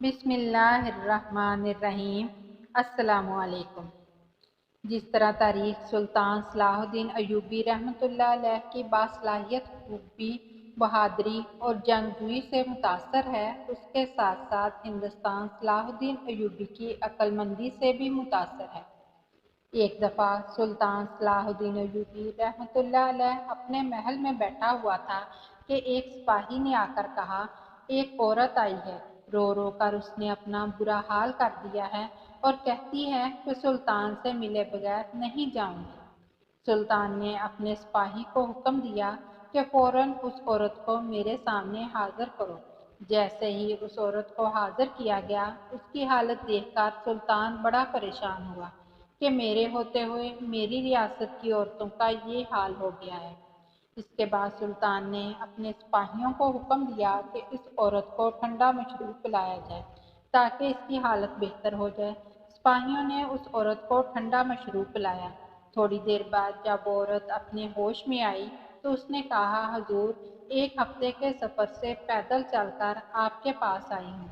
بسم اللہ الرحمن الرحیم۔ السلام علیکم۔ جس طرح تاریخ سلطان صلاح الدین ایوبی رحمۃ اللہ علیہ کی باصلاحیت خوبی، بہادری اور جنگجوئی سے متاثر ہے، اس کے ساتھ ساتھ ہندوستان صلاح الدین ایوبی کی عقل مندی سے بھی متاثر ہے۔ ایک دفعہ سلطان صلاح الدین ایوبی رحمۃ اللہ علیہ اپنے محل میں بیٹھا ہوا تھا کہ ایک سپاہی نے آ کر کہا، ایک عورت آئی ہے، رو رو کر اس نے اپنا برا حال کر دیا ہے اور کہتی ہے کہ سلطان سے ملے بغیر نہیں جاؤں گی۔ سلطان نے اپنے سپاہی کو حکم دیا کہ فوراً اس عورت کو میرے سامنے حاضر کرو۔ جیسے ہی اس عورت کو حاضر کیا گیا، اس کی حالت دیکھ کر سلطان بڑا پریشان ہوا کہ میرے ہوتے ہوئے میری ریاست کی عورتوں کا یہ حال ہو گیا ہے۔ اس کے بعد سلطان نے اپنے سپاہیوں کو حکم دیا کہ اس عورت کو ٹھنڈا مشروب پلایا جائے تاکہ اس کی حالت بہتر ہو جائے۔ سپاہیوں نے اس عورت کو ٹھنڈا مشروب پلایا۔ تھوڑی دیر بعد جب عورت اپنے ہوش میں آئی تو اس نے کہا، حضور، ایک ہفتے کے سفر سے پیدل چل کر آپ کے پاس آئی ہوں۔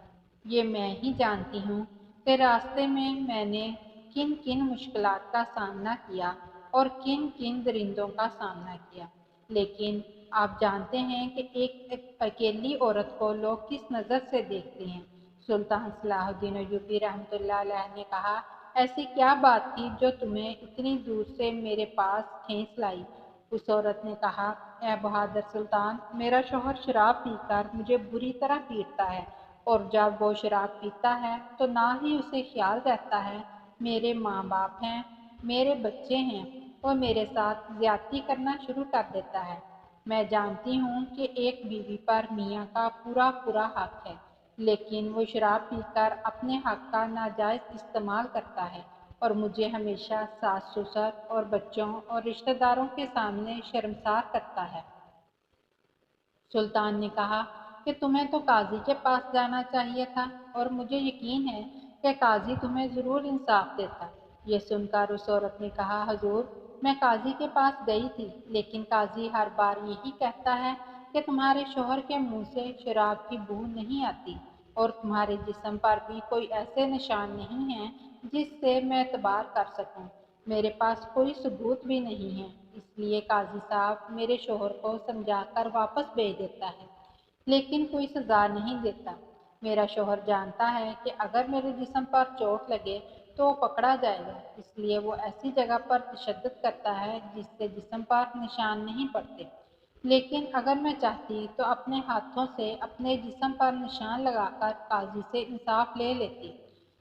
یہ میں ہی جانتی ہوں کہ راستے میں نے کن کن مشکلات کا سامنا کیا اور کن کن درندوں کا سامنا کیا، لیکن آپ جانتے ہیں کہ ایک اکیلی عورت کو لوگ کس نظر سے دیکھتے ہیں۔ سلطان صلاح الدین ایوبی رحمۃ اللہ علیہ نے کہا، ایسی کیا بات تھی جو تمہیں اتنی دور سے میرے پاس کھینچ لائی؟ اس عورت نے کہا، اے بہادر سلطان، میرا شوہر شراب پی کر مجھے بری طرح پیٹتا ہے، اور جب وہ شراب پیتا ہے تو نہ ہی اسے خیال رہتا ہے، میرے ماں باپ ہیں، میرے بچے ہیں، اور میرے ساتھ زیادتی کرنا شروع کر دیتا ہے۔ میں جانتی ہوں کہ ایک بیوی پر میاں کا پورا پورا حق ہے، لیکن وہ شراب پی کر اپنے حق کا ناجائز استعمال کرتا ہے اور مجھے ہمیشہ ساس سسر اور بچوں اور رشتہ داروں کے سامنے شرمسار کرتا ہے۔ سلطان نے کہا کہ تمہیں تو قاضی کے پاس جانا چاہیے تھا، اور مجھے یقین ہے کہ قاضی تمہیں ضرور انصاف دیتا۔ یہ سن کر اس عورت نے کہا، حضور، میں قاضی کے پاس گئی تھی، لیکن قاضی ہر بار یہی کہتا ہے کہ تمہارے شوہر کے منہ سے شراب کی بو نہیں آتی، اور تمہارے جسم پر بھی کوئی ایسے نشان نہیں ہیں جس سے میں اعتبار کر سکوں۔ میرے پاس کوئی ثبوت بھی نہیں ہے، اس لیے قاضی صاحب میرے شوہر کو سمجھا کر واپس بھیج دیتا ہے، لیکن کوئی سزا نہیں دیتا۔ میرا شوہر جانتا ہے کہ اگر میرے جسم پر چوٹ لگے تو وہ پکڑا جائے گا، اس لیے وہ ایسی جگہ پر تشدد کرتا ہے جس سے جسم پر نشان نہیں پڑتے، لیکن اگر میں چاہتی تو اپنے ہاتھوں سے اپنے جسم پر نشان لگا کر قاضی سے انصاف لے لیتی،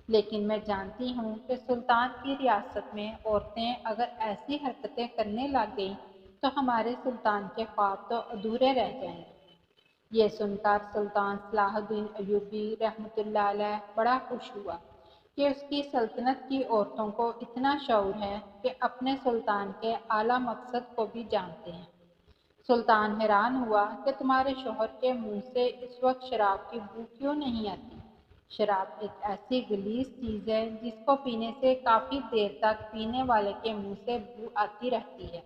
لیکن میں جانتی ہوں کہ سلطان کی ریاست میں عورتیں اگر ایسی حرکتیں کرنے لگ گئیں تو ہمارے سلطان کے خواب تو ادھورے رہ جائیں گے۔ یہ سن کر سلطان صلاح الدین ایوبی رحمۃ اللہ علیہ بڑا خوش ہوا کہ اس کی سلطنت کی عورتوں کو اتنا شعور ہے کہ اپنے سلطان کے اعلیٰ مقصد کو بھی جانتے ہیں۔ سلطان حیران ہوا کہ تمہارے شوہر کے منہ سے اس وقت شراب کی بو کیوں نہیں آتی؟ شراب ایک ایسی غلیظ چیز ہے جس کو پینے سے کافی دیر تک پینے والے کے منہ سے بو آتی رہتی ہے۔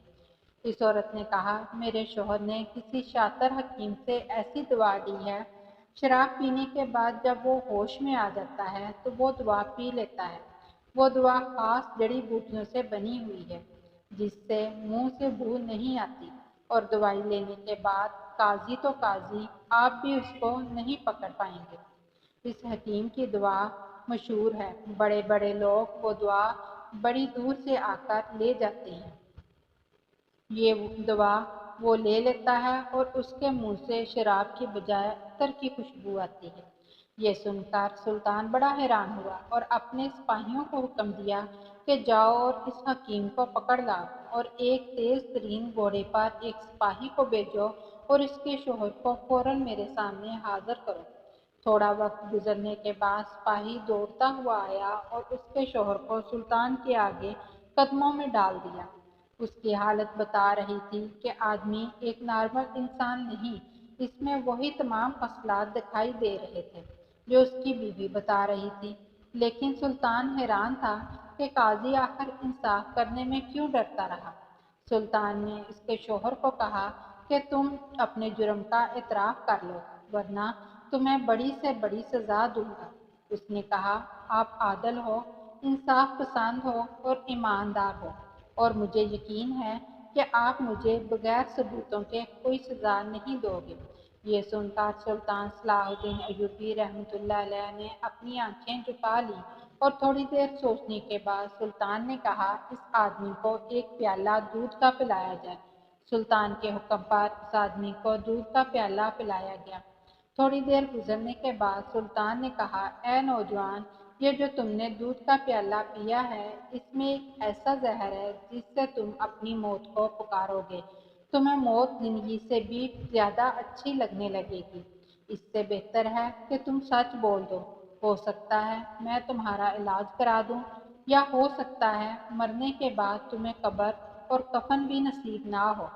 اس عورت نے کہا، میرے شوہر نے کسی شاطر حکیم سے ایسی دوا لی ہے، شراب پینے کے بعد جب وہ ہوش میں آ جاتا ہے تو وہ دوا پی لیتا ہے۔ وہ دوا خاص جڑی بوٹیوں سے بنی ہوئی ہے جس سے منہ سے بو نہیں آتی، اور دوائی لینے کے بعد قاضی تو قاضی، آپ بھی اس کو نہیں پکڑ پائیں گے۔ اس حکیم کی دوا مشہور ہے، بڑے بڑے لوگ وہ دوا بڑی دور سے آ کر لے جاتے ہیں۔ یہ دوا وہ لے لیتا ہے اور اس کے منہ سے شراب کی بجائے عطر کی خوشبو آتی ہے۔ یہ سن کر سلطان بڑا حیران ہوا اور اپنے سپاہیوں کو حکم دیا کہ جاؤ اور اس حکیم کو پکڑ لاؤ، اور ایک تیز ترین گھوڑے پر ایک سپاہی کو بھیجو اور اس کے شوہر کو فوراً میرے سامنے حاضر کرو۔ تھوڑا وقت گزرنے کے بعد سپاہی دوڑتا ہوا آیا اور اس کے شوہر کو سلطان کے آگے قدموں میں ڈال دیا۔ اس کی حالت بتا رہی تھی کہ آدمی ایک نارمل انسان نہیں، اس میں وہی تمام خصلات دکھائی دے رہے تھے جو اس کی بیوی بتا رہی تھی، لیکن سلطان حیران تھا کہ قاضی آخر انصاف کرنے میں کیوں ڈرتا رہا۔ سلطان نے اس کے شوہر کو کہا کہ تم اپنے جرم کا اعتراف کر لو، ورنہ تمہیں بڑی سے بڑی سزا دوں گا۔ اس نے کہا، آپ عادل ہو، انصاف پسند ہو اور ایماندار ہو، اور مجھے یقین ہے کہ آپ مجھے بغیر ثبوتوں کے کوئی سزا نہیں دو گے۔ یہ سن کر سلطان صلاح الدین ایوبی رحمۃ اللہ علیہ نے اپنی آنکھیں جھکا لی اور تھوڑی دیر سوچنے کے بعد سلطان نے کہا، اس آدمی کو ایک پیالہ دودھ کا پلایا جائے۔ سلطان کے حکم پر اس آدمی کو دودھ کا پیالہ پلایا گیا۔ تھوڑی دیر گزرنے کے بعد سلطان نے کہا، اے نوجوان، یہ جو تم نے دودھ کا پیالہ پیا ہے، اس میں ایک ایسا زہر ہے جس سے تم اپنی موت کو پکارو گے۔ تمہیں موت زندگی سے بھی زیادہ اچھی لگنے لگے گی۔ اس سے بہتر ہے کہ تم سچ بول دو۔ ہو سکتا ہے میں تمہارا علاج کرا دوں، یا ہو سکتا ہے مرنے کے بعد تمہیں قبر اور کفن بھی نصیب نہ ہو۔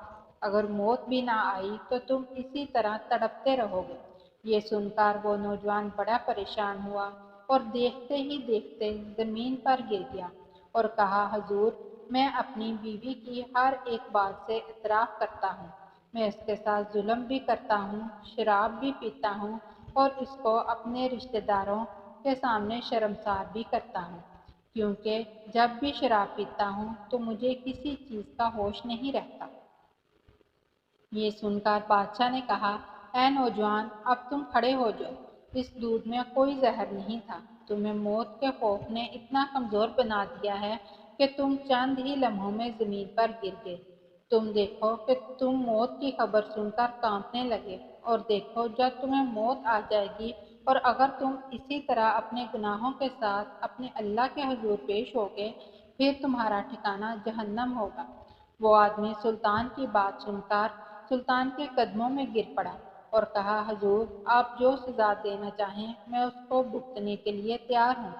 اگر موت بھی نہ آئی تو تم اسی طرح تڑپتے رہو گے۔ یہ سن کر وہ نوجوان بڑا پریشان ہوا اور دیکھتے ہی دیکھتے زمین پر گر گیا اور کہا، حضور، میں اپنی بیوی کی ہر ایک بات سے اعتراف کرتا ہوں۔ میں اس کے ساتھ ظلم بھی کرتا ہوں، شراب بھی پیتا ہوں اور اس کو اپنے رشتہ داروں کے سامنے شرمسار بھی کرتا ہوں، کیونکہ جب بھی شراب پیتا ہوں تو مجھے کسی چیز کا ہوش نہیں رہتا۔ یہ سن کر بادشاہ نے کہا، اے نوجوان، اب تم کھڑے ہو جاؤ۔ اس دودھ میں کوئی زہر نہیں تھا۔ تمہیں موت کے خوف نے اتنا کمزور بنا دیا ہے کہ تم چند ہی لمحوں میں زمین پر گر گئے۔ تم دیکھو کہ تم موت کی خبر سن کر کانپنے لگے، اور دیکھو جب تمہیں موت آ جائے گی اور اگر تم اسی طرح اپنے گناہوں کے ساتھ اپنے اللہ کے حضور پیش ہوگے، پھر تمہارا ٹھکانہ جہنم ہوگا۔ وہ آدمی سلطان کی بات سن کر سلطان کے قدموں میں گر پڑا اور کہا، حضور، آپ جو سزا دینا چاہیں میں اس کو بھگتنے کے لیے تیار ہوں۔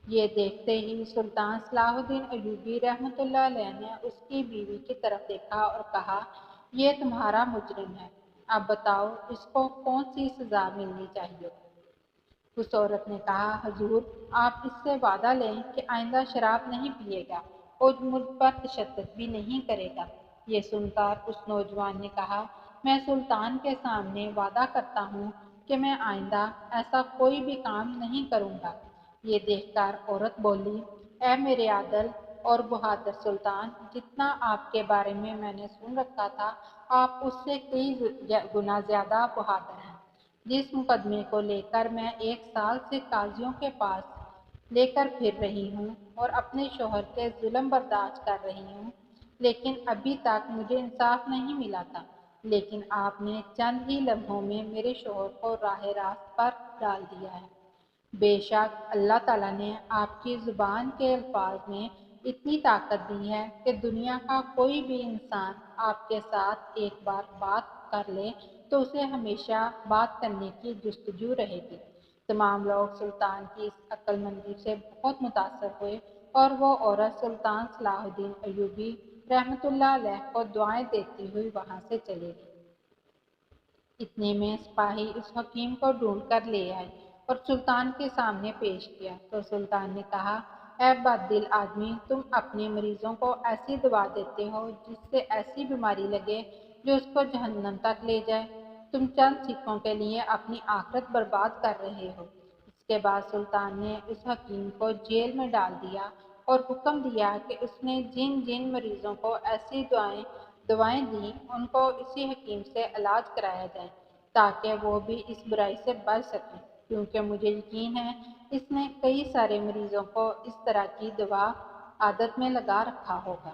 یہ دیکھتے ہی سلطان صلاح الدین ایوبی رحمۃ اللہ علیہ نے اس کی بیوی کی طرف دیکھا اور کہا، یہ تمہارا مجرم ہے، اب بتاؤ اس کو کون سی سزا ملنی چاہیے۔ اس عورت نے کہا، حضور، آپ اس سے وعدہ لیں کہ آئندہ شراب نہیں پیے گا اور مجھ پر تشدد بھی نہیں کرے گا۔ یہ سن کر اس نوجوان نے کہا، میں سلطان کے سامنے وعدہ کرتا ہوں کہ میں آئندہ ایسا کوئی بھی کام نہیں کروں گا۔ یہ دیکھ کر عورت بولی، اے میرے عادل اور بہادر سلطان، جتنا آپ کے بارے میں نے سن رکھا تھا، آپ اس سے کئی گنا زیادہ بہادر ہیں۔ جس مقدمے کو لے کر میں 1 سال سے قاضیوں کے پاس لے کر پھر رہی ہوں اور اپنے شوہر کے ظلم برداشت کر رہی ہوں، لیکن ابھی تک مجھے انصاف نہیں ملا تھا، لیکن آپ نے چند ہی لمحوں میں میرے شوہر کو راہ راست پر ڈال دیا ہے۔ بے شک اللہ تعالیٰ نے آپ کی زبان کے الفاظ میں اتنی طاقت دی ہے کہ دنیا کا کوئی بھی انسان آپ کے ساتھ ایک بار بات کر لے تو اسے ہمیشہ بات کرنے کی جستجو رہے گی۔ تمام لوگ سلطان کی اس عقل مندی سے بہت متاثر ہوئے اور وہ عورت سلطان صلاح الدین ایوبی رحمۃ اللہ علیہ کو دعائیں دیتی ہوئی وہاں سے چلی گئی۔ اتنے میں سپاہی اس حکیم کو ڈھونڈ کر لے آئے اور سلطان کے سامنے پیش کیا تو سلطان نے کہا، اے بددل آدمی، تم اپنے مریضوں کو ایسی دوا دیتے ہو جس سے ایسی بیماری لگے جو اس کو جہنم تک لے جائے۔ تم چند سکوں کے لیے اپنی آخرت برباد کر رہے ہو۔ اس کے بعد سلطان نے اس حکیم کو جیل میں ڈال دیا اور حکم دیا کہ اس نے جن جن مریضوں کو ایسی دوائیں دیں ان کو اسی حکیم سے علاج کرایا جائے تاکہ وہ بھی اس برائی سے بچ سکیں، کیونکہ مجھے یقین ہے اس نے کئی سارے مریضوں کو اس طرح کی دوا عادت میں لگا رکھا ہوگا۔